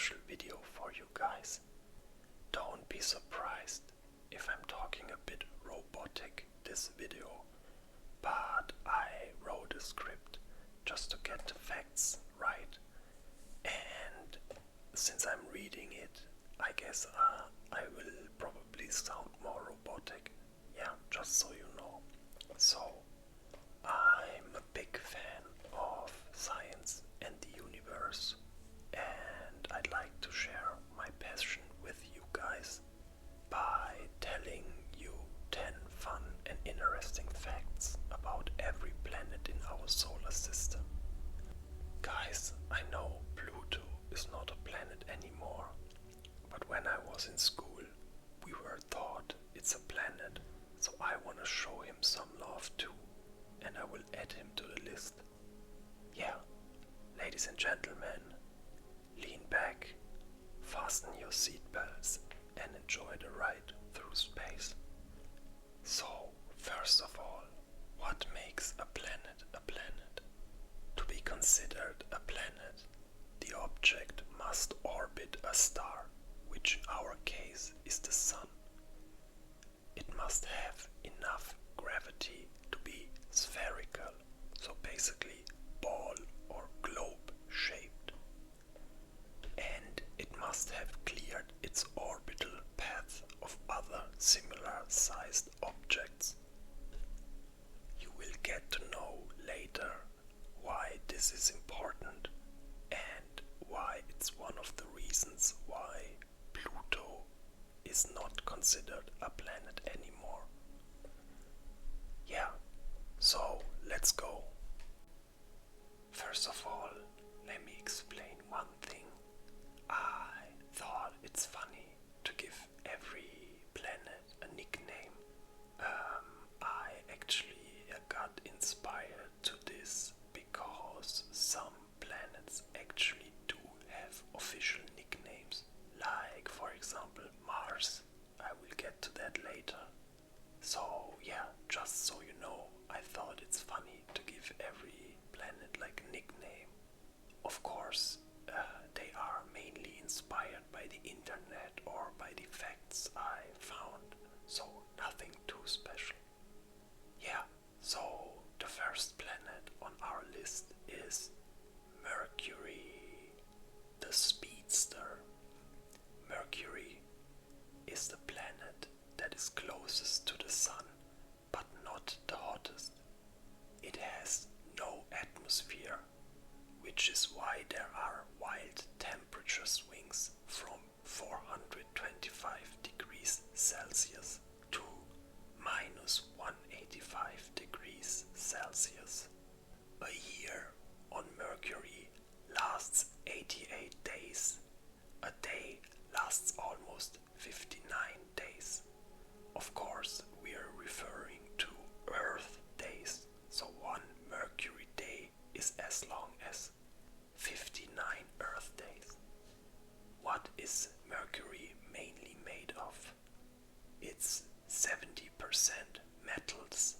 special video for you guys. Don't be surprised if I'm talking a bit robotic this video, but I wrote a script just to get the facts right, and since I'm reading it, I guess I will probably sound more robotic. Yeah, just so you know. So, I'm a big fan of science and the universe, and I'd like to share my passion with you guys by telling you 10 fun and interesting facts about every planet in our solar system. Guys, I know Pluto is not a planet anymore, but when I was in school, we were taught it's a planet, so I want to show him some love too, and I will add him to the list. Yeah, ladies and gentlemen, lean back, fasten your seatbelts, and enjoy the ride through space. So, first of all, what makes a planet a planet? To be considered a planet, the object must orbit a star, which in our case is the Sun. It must have enough gravity to be spherical, so basically ball or globe shaped. And it must have cleared its orbital path of other similar sized objects. You will get to know later why this is important and why it's one of the reasons why Pluto is not considered a planet anymore. Yeah, so let's go. First of all, let me explain one thing. I thought it's funny to give every planet a nickname. I actually got inspired to this because some planets actually do have official nicknames. Like, for example, Mars. I will get to that later. So, yeah, just so you know, I thought it's funny to give every planet like a nickname. Of course, they are mainly inspired by the internet or by the facts I found, so nothing too special. Yeah, so the first planet on our list is Mercury, the speedster. Mercury is the planet that is closest to the Sun, but not the hottest. It has no atmosphere, which is why there are wild temperature swings from 425 degrees Celsius to minus 185 degrees Celsius. A year on Mercury lasts 88 days. A day lasts almost 59 days. Of course, we are referring to Earth days, so one Mercury day is as long as 59 Earth days. What is Mercury mainly made of? It's 70% metals,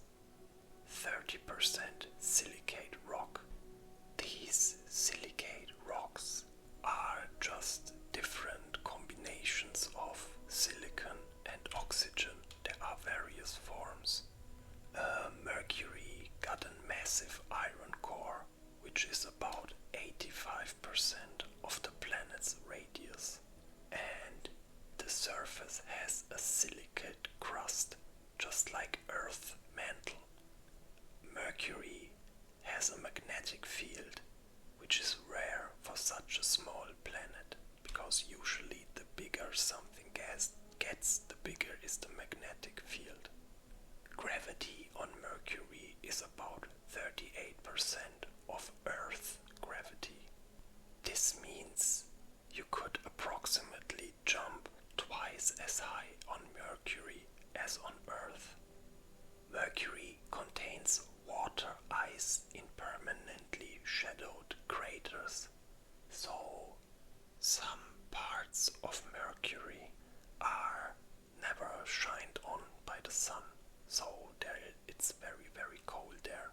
30% silicate rock. These silicate rocks are just different combinations of silicon and oxygen. There are various forms. Mercury got a massive iron core, which is about 85% of the planet's radius, and the surface has a silicate crust, just like Earth's mantle. Mercury has a magnetic field, which is rare for such a small planet, because usually the bigger something gets, the bigger is the magnetic field. Gravity on Mercury is about 38% of Earth's gravity. This means you could approximately jump twice as high on Mercury as on Earth. Mercury contains water ice in permanently shadowed craters, so some parts of Mercury are never shined on by the sun, so it's very, very cold there.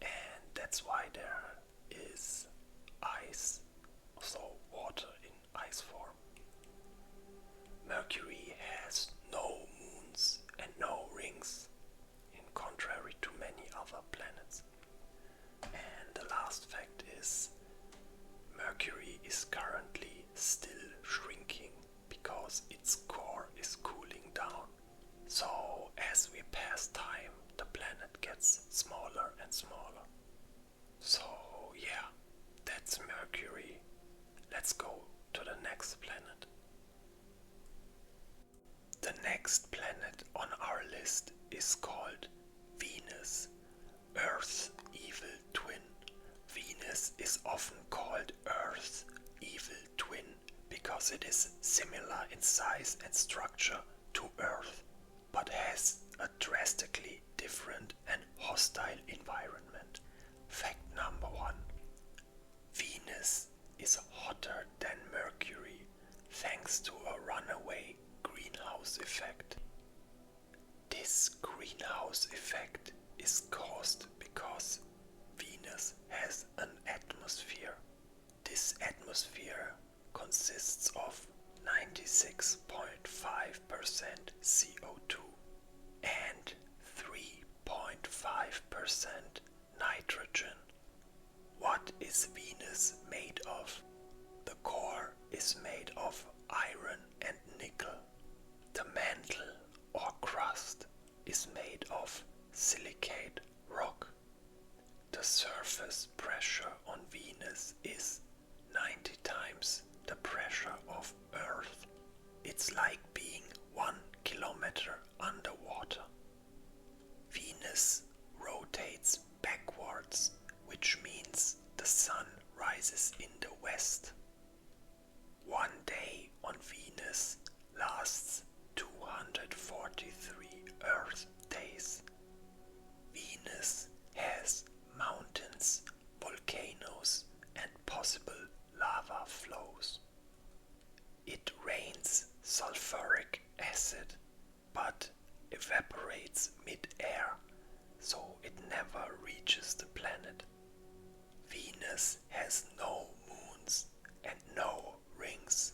And that's why there is ice, so water in gas form. Mercury has no moons and no rings, in contrary to many other planets. And the last fact is, Mercury is currently still shrinking because its core is cooling down. So as we pass time, the planet gets smaller and smaller. So yeah, that's Mercury. Let's go to the next planet. The next planet on our list is called Venus, Earth's evil twin. Venus is often called Earth's evil twin because it is similar in size and structure to Earth, but has a drastically different and hostile environment. Fact number 1. Venus is hotter than Mercury thanks to a runaway greenhouse effect. This greenhouse effect is caused because Venus has an atmosphere. This atmosphere consists of 96.5% CO2 and 3.5% nitrogen. What is Venus made of? The core is made of iron and nickel. The mantle or crust is made of silicate rock. The surface pressure on Venus is 90 times the pressure of Earth. It's like being 1 kilometer underwater. Venus rotates backwards, which means the sun rises in the west. One day on Venus lasts 243 Earth days. Venus has mountains, volcanoes, and possible lava flows. It rains sulfuric acid, but evaporates mid-air, so it never reaches the planet. Venus has no moons and no rings.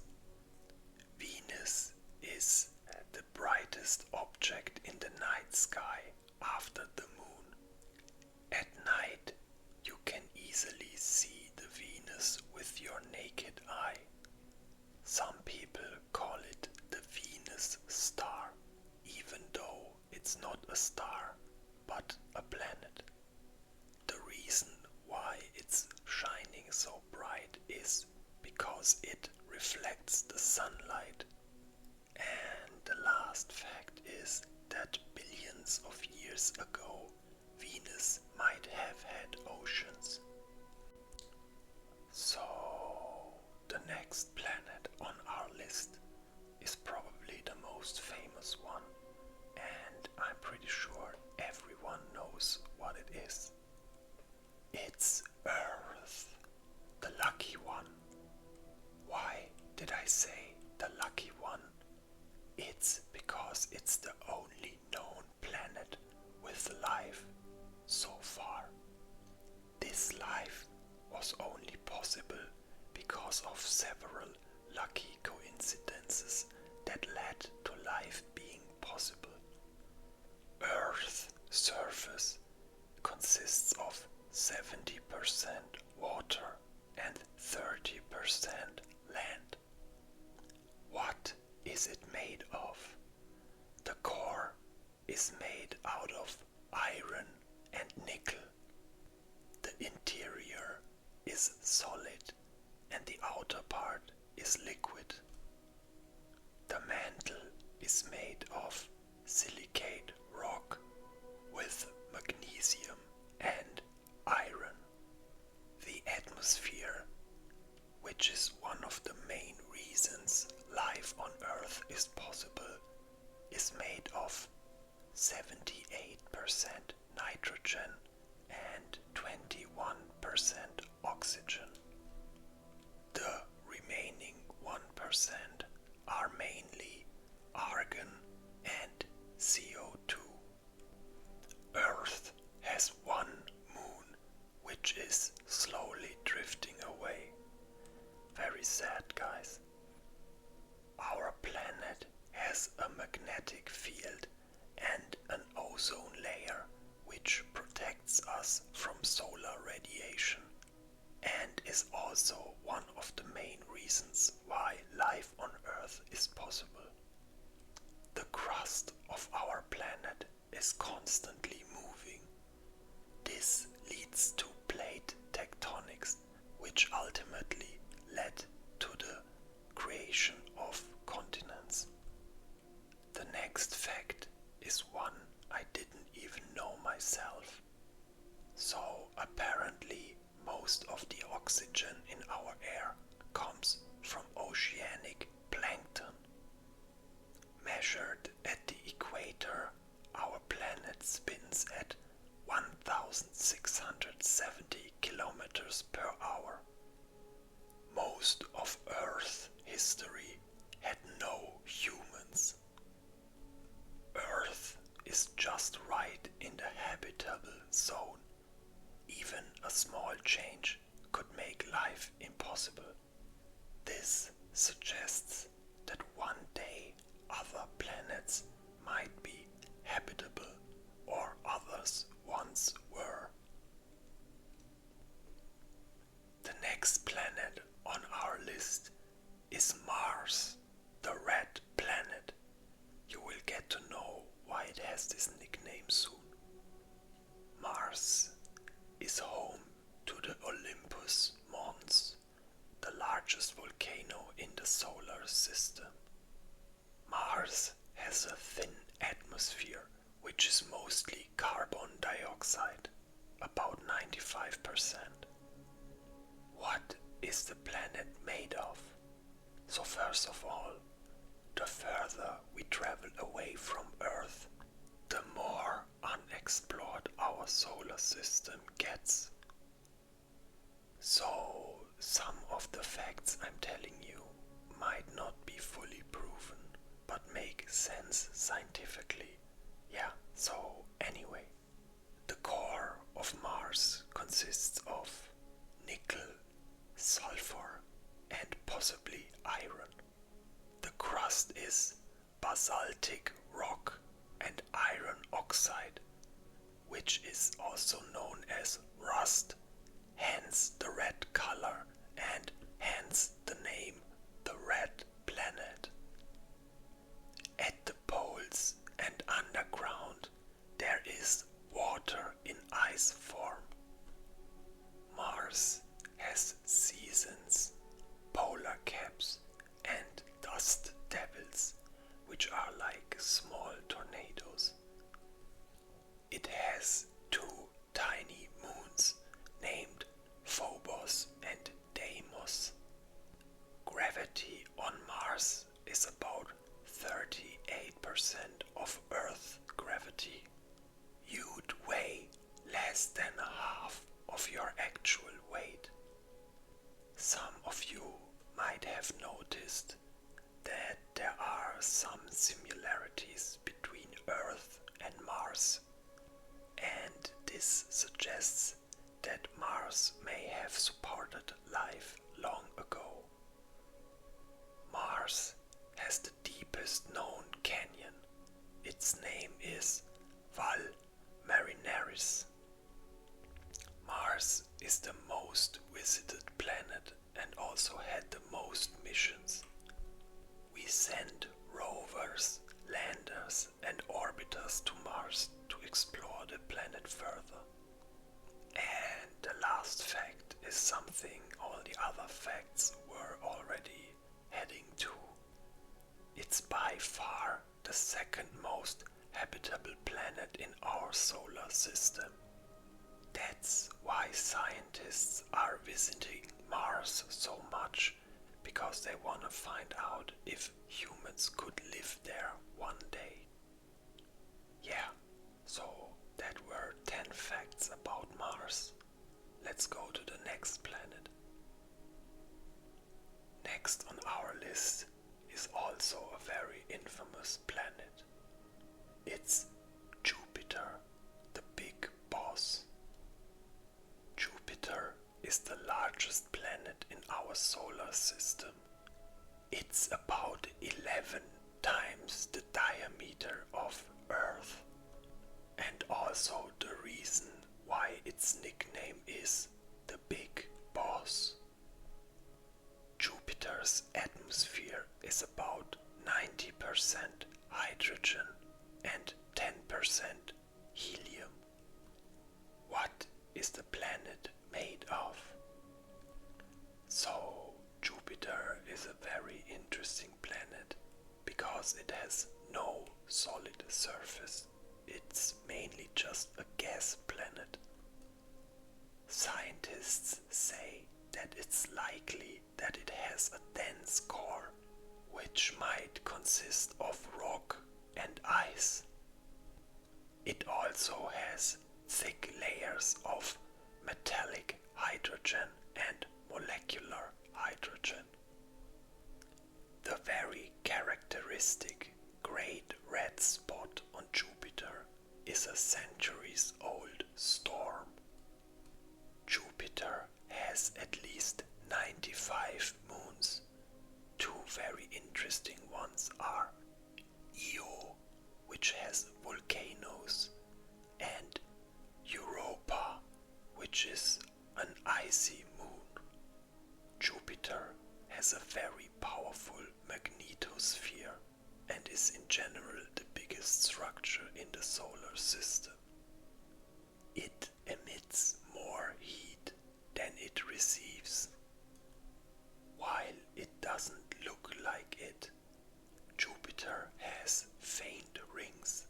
Venus is the brightest object in the night sky after the moon. At night, you can easily see the Venus with your naked eye. Some people call it the Venus star, even though it's not a star, but a planet. The reason why it's shining so bright is because it reflects the sunlight. And the last fact is that billions of years ago, Venus might have had oceans. So, the next planet on our list is probably the most famous one, and I'm pretty sure everyone knows what it is. It's Earth, the lucky one. Why did I say the lucky one? It's because it's the only known planet with life so far. This life was only possible because of several lucky coincidences that led to life being possible. Earth's surface consists of 70% water and 30% land. What is it made of? The core is made out of iron and nickel. The interior is solid and the outer part is liquid. The mantle is made of silicate rock with magnesium and iron. The atmosphere, which is one of the main reasons life on Earth is possible, is made of 78% nitrogen and 21% oxygen. The remaining 1% are mainly argon and CO2. Earth has one moon, which is slowly drifting away. Very sad, guys. magnetic field and an ozone layer which protects us from solar radiation and is also one of the main reasons why life on Earth is possible. The crust of our planet is constantly moving. This leads to plate tectonics, which ultimately led to the creation of continents. The next fact is one I didn't even know myself. So apparently most of the oxygen in our air comes from oceanic plankton. Measured at the equator, our planet spins at 1,670 kilometers per hour. Most of Earth's history had no humans. Earth is just right in the habitable zone. Even a small change could make life impossible. This suggests that one day other planets might be habitable or others once were. The next planet on our list is Mars, the red planet. You will get to know why it has this nickname soon. Mars is home to the Olympus Mons, the largest volcano in the solar system. Mars has a thin atmosphere which is mostly carbon dioxide, about 95%. What is the planet made of? So first of all, the further we travel away from Earth, the more unexplored our solar system gets. So some of the facts I'm telling you might not be fully proven, but make sense scientifically. Yeah, so anyway, the core of Mars consists of nickel, sulfur, and possibly iron. The crust is basaltic rock and iron oxide, which is also known as rust, hence the red color and hence the name the red planet. At the poles and underground there is water in ice form. Mars has seasons, polar caps, and dust devils, which are like small tornadoes. It has two tiny moons named Phobos and Deimos. Gravity on Mars is about 38% of Earth's gravity. You'd weigh less than half of your actual weight. Some of you might have noticed that there are some similarities between Earth and Mars, and this suggests that Mars may have supported life long ago. Mars has the deepest known canyon. Its name is Val Marinaris. Mars is the most visited planet and also had the most missions. We sent rovers, landers, and orbiters to Mars to explore the planet further. And the last fact is something all the other facts were already heading to. It's by far the second most habitable planet in our solar system. That's why scientists are visiting Mars so much, because they want to find out if humans could live there one day. Yeah, so that were 10 facts about Mars. Let's go to the next planet. Next on our list is also a very infamous planet. It's Jupiter, the big boss. Jupiter is the largest planet in our solar system. It's about 11 times the diameter of Earth, and also the reason why its nickname is the Big Boss. Jupiter's atmosphere is about 90% hydrogen and 10% helium. What is the planet made of? So, Jupiter is a very interesting planet because it has no solid surface. It's mainly just a gas planet. Scientists say that it's likely that it has a dense core, which might consist of rock and ice. It also has thick layers of metallic hydrogen and molecular hydrogen. The very characteristic great red spot on Jupiter is a centuries-old storm. Jupiter has at least 95 moons. Two very interesting ones are Io, which has volcanoes, and Europa, which is an icy moon. Jupiter has a very powerful magnetosphere and is in general the biggest structure in the solar system. It emits more heat than it receives. While it doesn't look like it, Jupiter has faint rings.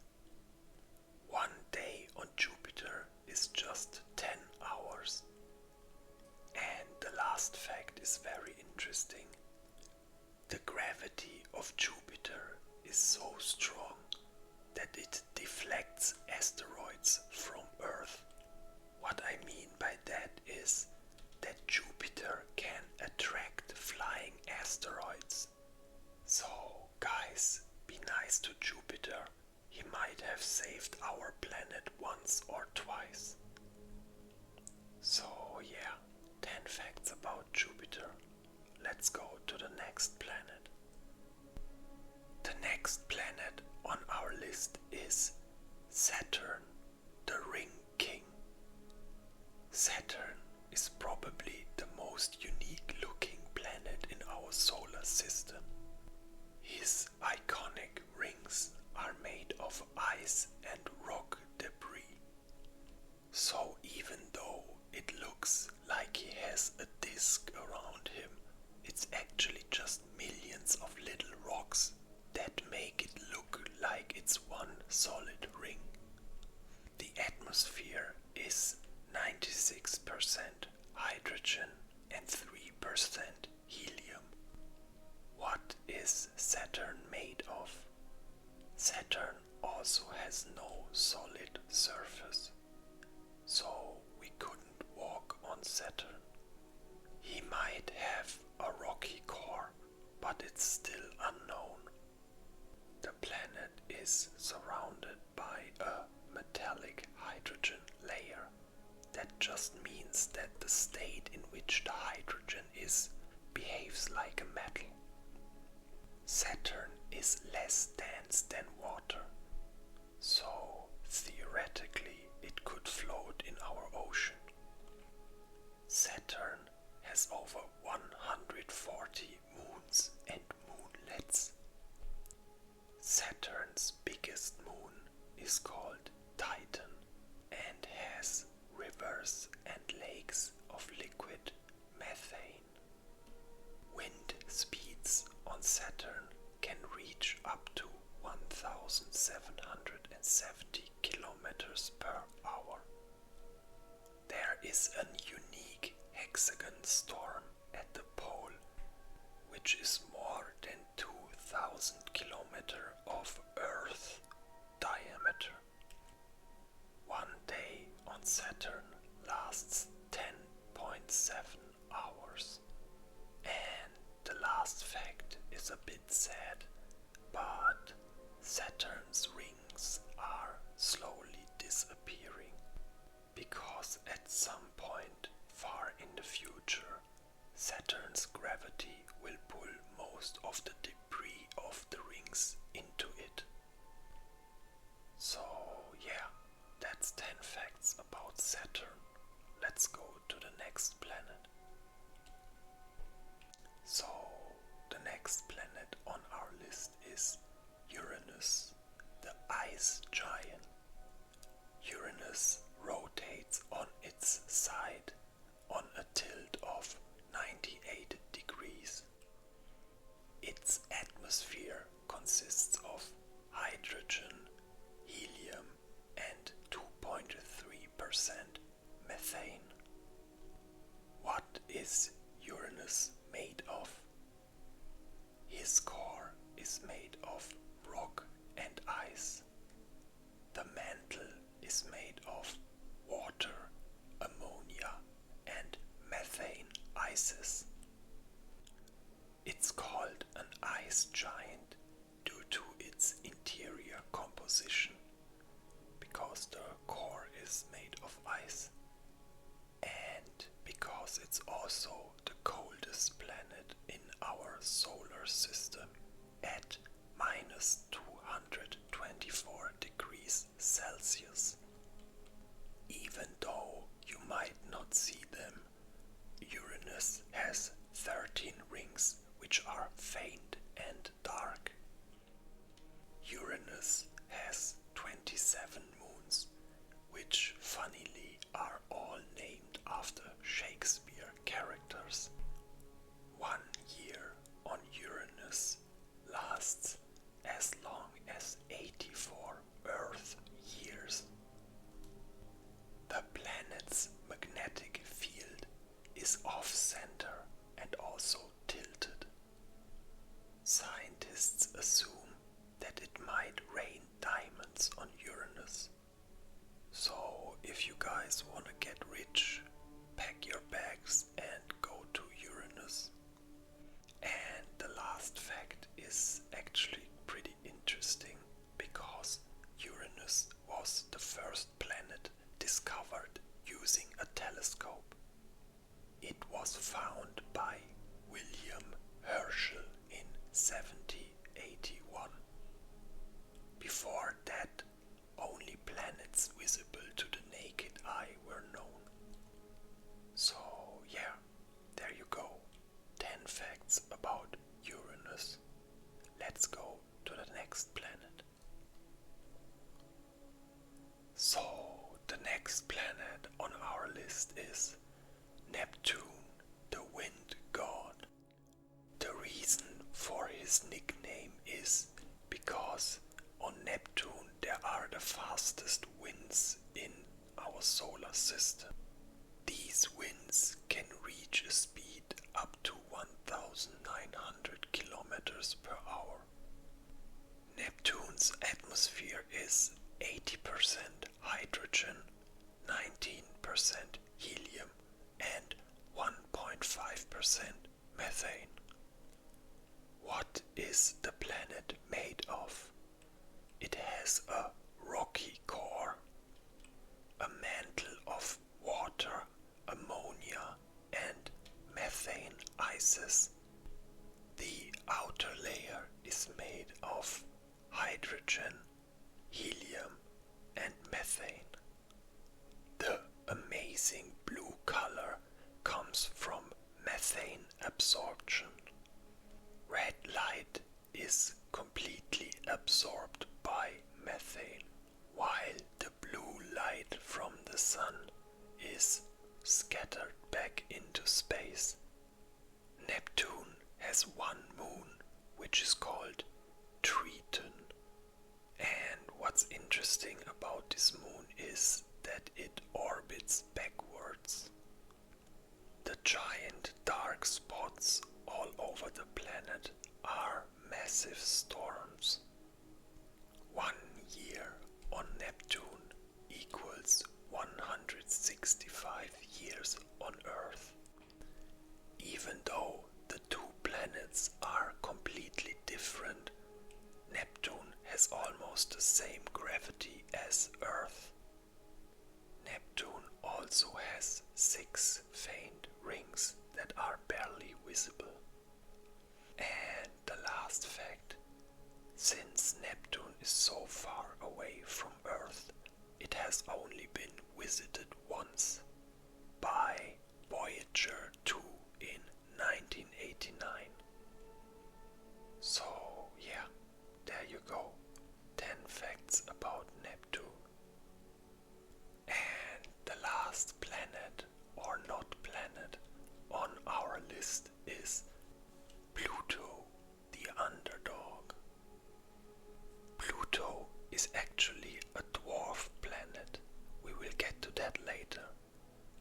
One day on Jupiter is just 10 hours. And the last fact is very interesting. The gravity of Jupiter is so strong that it deflects asteroids from Earth. What I mean by that is that Jupiter can attract flying asteroids. So, guys, be nice to Jupiter. He might have saved our planet once or twice. So, yeah, 10 facts about Jupiter. Let's go to the next planet. The next planet on our list is Saturn, the Ring King. Saturn is probably the most unique looking planet in our solar system. His iconic rings are made of ice and rock debris. So even though it looks like he has a disk around him, it's actually just millions of little rocks that make it look like it's one solid ring. The atmosphere is 96% hydrogen and 3% helium. What is Saturn made of? Saturn also has no solid surface, so we couldn't walk on Saturn. He might have a rocky core, but it's still unknown. The planet is surrounded by a metallic hydrogen layer. That just means that the state in which the hydrogen is behaves like a metal. Saturn is less dense than water, so theoretically it could float in our ocean. Saturn has over 140 moons and moonlets. Saturn's biggest moon is called Titan and has rivers and lakes of liquid methane. Wind speeds on Saturn can reach up to 1,770 kilometers per hour. There is a unique hexagon storm at the pole, which is more than 2,000 kilometers of Earth diameter. One day on Saturn lasts 10.7 hours. And the last fact is a bit sad, but Saturn's rings are slowly disappearing because at some point far in the future Saturn's gravity will pull most of the debris of the rings ice giant. Uranus rotates on its side on a tilt of 98 degrees. Its atmosphere consists of hydrogen, helium, and 2.3% methane. What is Uranus made of? His core is made of rock and ice. The mantle is made of water, ammonia, and methane ices. It's called an ice giant due to its interior composition, because the core is made of ice, and because it's also the coldest planet in our solar system at minus 224 degrees Celsius. Even though you might not see them, Uranus has 13 rings which are faint and dark. Uranus has 27 moons, which funnily are all named after Shakespeare characters. 1 year on Uranus lasts as long as 84 Earth years. The planet's magnetic field is off-center and also tilted. Scientists assume that it might rain diamonds on Uranus. So if you guys want to get rich, pack your bags and go to Uranus. And the last fact is actually pretty interesting, because Uranus was the first planet discovered using a telescope. It was found by William Herschel in 1781. Before that, only planets visible to the naked eye were known. So yeah, there you go. 10 facts about Uranus. Let's go to the next planet. So the next planet on our list is Neptune, the wind god. The reason for his nickname is because on Neptune there are the fastest winds in our solar system. These winds can reach a speed up to 1,900 kilometers per hour. Neptune's atmosphere is 80% hydrogen, 19% helium, and 1.5% methane. What is the planet made of? It has a rocky core, a mantle of water, ammonia, and methane ices. The outer layer is made of hydrogen, helium, and methane. The amazing blue color comes from methane absorption. Red light is completely absorbed by methane, while the blue light from the sun is scattered back into space. Neptune has one moon, which is called Triton. And what's interesting about this moon is that it orbits backwards. The giant dark spots all over the planet are massive storms. 1 year on Neptune equals 165 years on Earth. Even though the two planets are completely different, Neptune has almost the same gravity as Earth. Neptune also has 6 faint rings that are barely visible. And the last fact, since Neptune is so far away from Earth, it has only been visited once, by Voyager 2 in 1989. So yeah, there you go. 10 facts facts about Neptune. And the last planet, or not planet, on our list is Pluto, the underdog. Pluto is actually a dwarf planet. We will get to that later,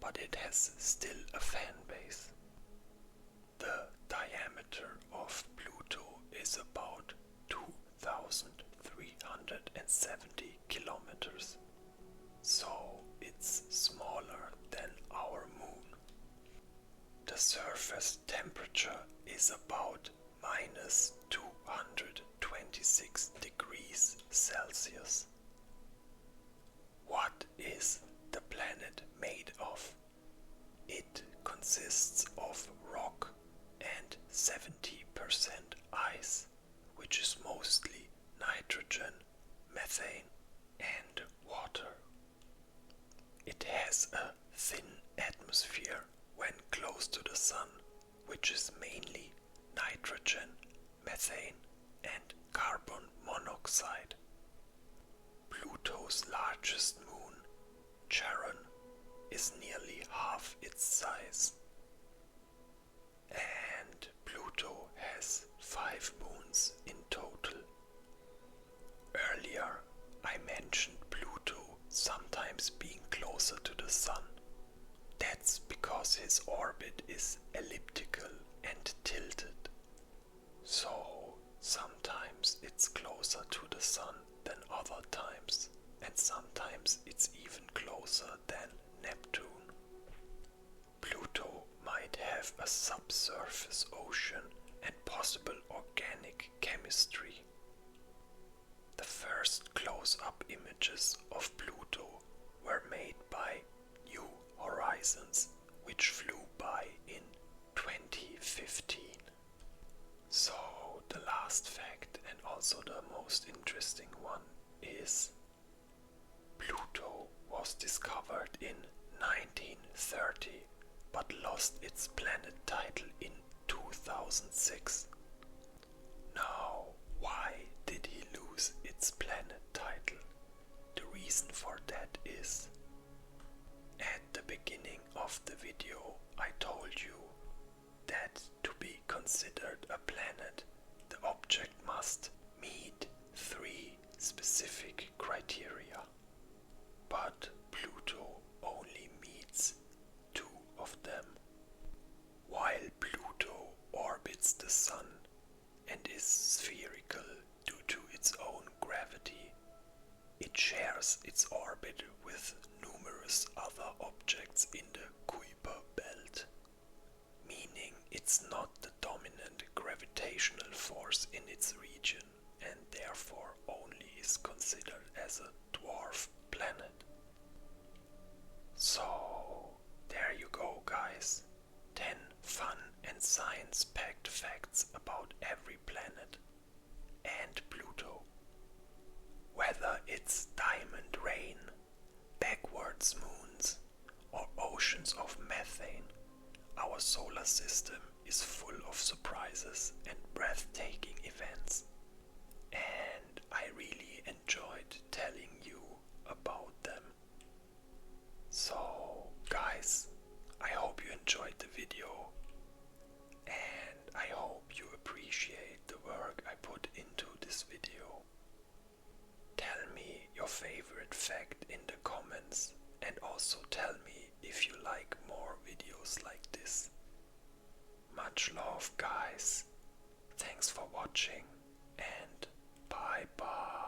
but it has still a fan base. The diameter of Pluto is about 2,370 kilometers, so it's smaller than our moon. The surface temperature is about minus 226 degrees Celsius. What is the planet made of? It consists of rock and 70% ice, which is mostly nitrogen, methane, and water. It has a thin atmosphere when close to the sun, which is mainly nitrogen, methane, and carbon monoxide. Pluto's largest moon, Charon, is nearly half its size. And Pluto has 5 moons in total. Earlier, I mentioned Pluto sometimes being closer to the Sun. That's because his orbit is elliptical and tilted. So, sometimes it's closer to the Sun than other times, and sometimes it's even closer than Neptune. Pluto might have a subsurface ocean and possible organic chemistry. The first close-up images of Pluto were made by New Horizons, which flew by in 2015. So the last fact, and also the most interesting one, is Pluto was discovered in 1930 but lost its planet title in 2006. Now, why did he lose its planet title? The reason for that is, at the beginning of the video I told you that to be considered a planet, the object must meet 3 specific criteria. But Pluto only meets 2 of them. While Pluto orbits the Sun and is spherical due to its own gravity, it shares its orbit with numerous other objects in the Kuiper belt, meaning it's not the dominant gravitational force in its region and therefore only is considered as a dwarf planet. So, there you go, guys. 10 fun and science-packed facts about every planet and Pluto. Whether it's diamond rain, backwards moons, or oceans of methane, our solar system is full of surprises and breathtaking events. And I really enjoyed telling you about them. So, guys, I hope you enjoyed the video, and I hope you appreciate the work I put into this video. Tell me your favorite fact in the comments, and also tell me if you like more videos like this. Much love, guys. Thanks for watching, and bye bye.